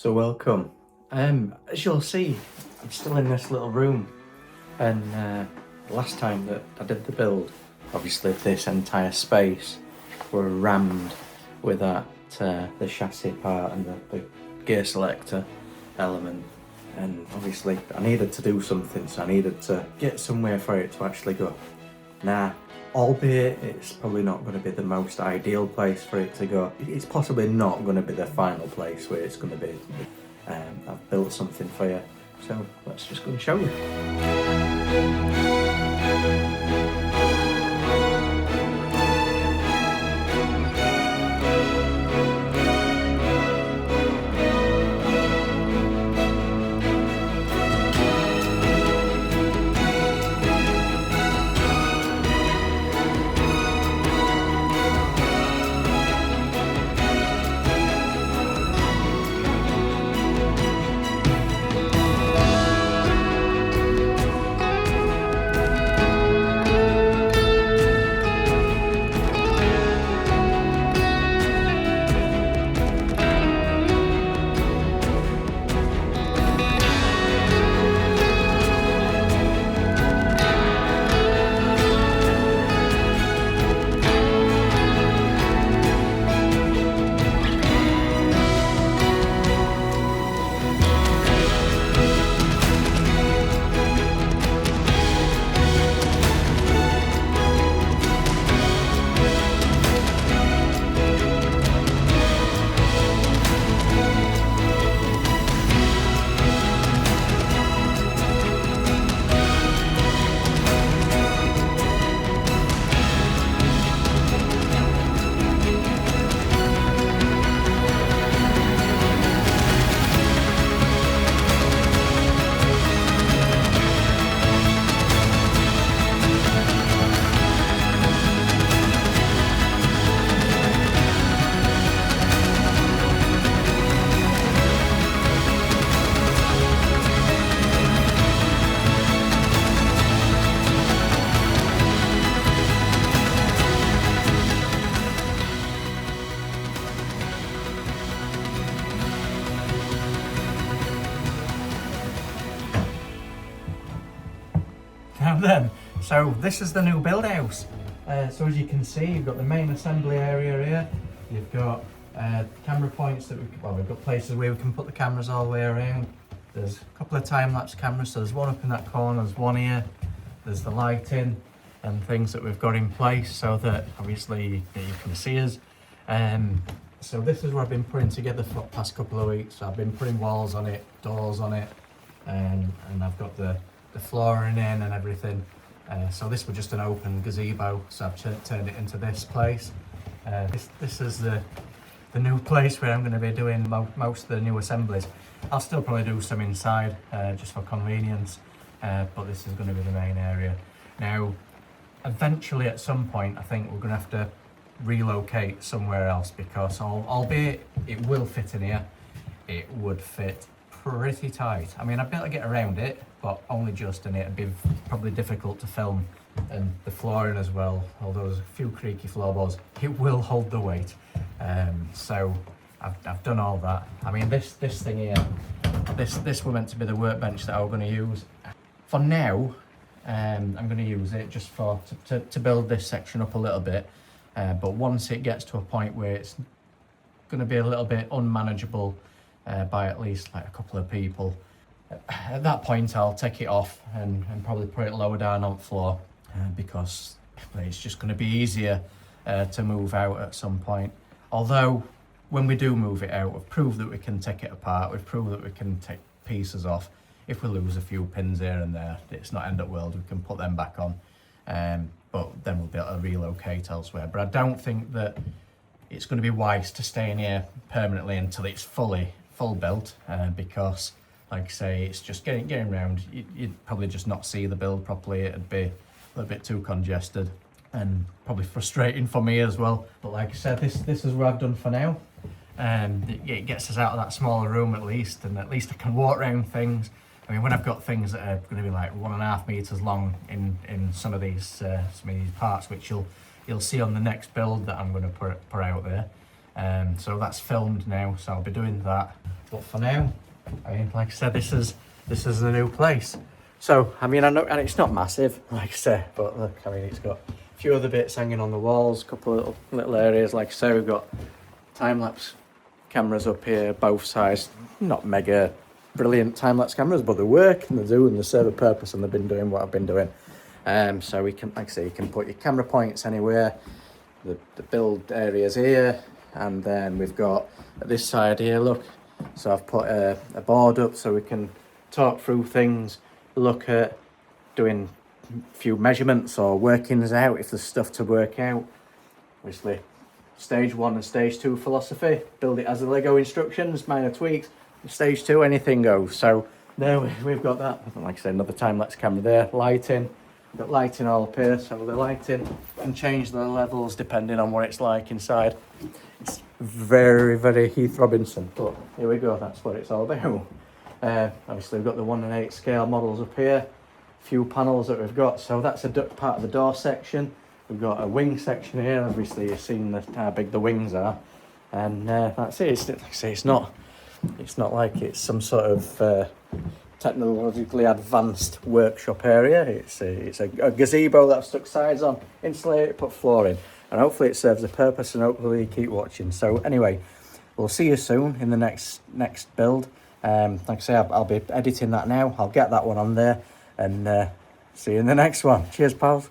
So welcome. As you'll see, I'm still in this little room, and last time that I did the build, obviously this entire space were rammed with that the chassis part and the gear selector element, and obviously I needed to do something, so I needed to get somewhere for it to actually go. Now, albeit it's probably not going to be the most ideal place for it to go, it's possibly not going to be the final place where it's going to be. I've built something for you, so let's just go and show you. Now then, so this is the new build house. So as you can see, you've got the main assembly area here. You've got camera points that we've got places where we can put the cameras all the way around. There's a couple of time-lapse cameras, so there's one up in that corner, there's one here. There's the lighting and things that we've got in place so that obviously you can see us. So this is what I've been putting together for the past couple of weeks. So I've been putting walls on it, doors on it, and I've got the flooring in and everything. So this was just an open gazebo, so I've turned it into this place. This is the new place where I'm going to be doing most of the new assemblies. I'll still probably do some inside just for convenience, but this is going to be the main area. Now, eventually at some point I think we're going to have to relocate somewhere else, because albeit it will fit in here, it would fit pretty tight. I mean, I'd be able to get around it, but only just, and it'd be probably difficult to film. And the flooring as well, although there's a few creaky floorboards, it will hold the weight. So I've done all that. I mean, this thing here, this were meant to be the workbench that I was going to use. For now, I'm going to use it just to build this section up a little bit. But once it gets to a point where it's going to be a little bit unmanageable by at least like a couple of people, at that point I'll take it off and probably put it lower down on the floor, because it's just going to be easier to move out at some point. Although when we do move it out, we've proved that we can take it apart, we've proved that we can take pieces off. If we lose a few pins here and there, it's not end of world, we can put them back on, but then we'll be able to relocate elsewhere. But I don't think that it's going to be wise to stay in here permanently until it's full built, because like I say, it's just getting around. You'd probably just not see the build properly. It'd be a little bit too congested and probably frustrating for me as well. But like I said, this is what I've done for now. It gets us out of that smaller room at least, and at least I can walk around things. I mean, when I've got things that are going to be like 1.5 meters long in some of these parts, which you'll see on the next build that I'm going to put out there. So that's filmed now, so I'll be doing that. But for now, I mean, like I said, this is the new place. So, I mean, I know, and it's not massive, like I say, but look, I mean, it's got a few other bits hanging on the walls, a couple of little areas. Like I say, we've got time-lapse cameras up here, both sides. Not mega brilliant time-lapse cameras, but they work and they do and they serve a purpose, and they've been doing what I've been doing. So we can, like I say, you can put your camera points anywhere. The build areas here, and then we've got at this side here, look, so I've put a board up so we can talk through things, look at doing a few measurements or workings out if there's stuff to work out. Obviously, stage 1 and stage 2 philosophy, build it as the Lego instructions, minor tweaks. Stage 2, anything goes. So there we've got that. Like I said, another time-lapse camera there, lighting. We've got lighting all up here, so the lighting can change the levels depending on what it's like inside. It's very, very Heath Robinson, but here we go, that's what it's all about. Obviously we've got the 1:8 scale models up here, a few panels that we've got, so that's a part of the door section. We've got a wing section here, obviously you've seen how big the wings are, and that's it. Like I say, it's not like it's some sort of technologically advanced workshop area. It's a gazebo that I've stuck sides on, insulated, put flooring, and hopefully it serves a purpose, and hopefully you keep watching. So anyway, we'll see you soon in the next build. Like I say, I'll be editing that now. I'll get that one on there, and see you in the next one. Cheers, pals.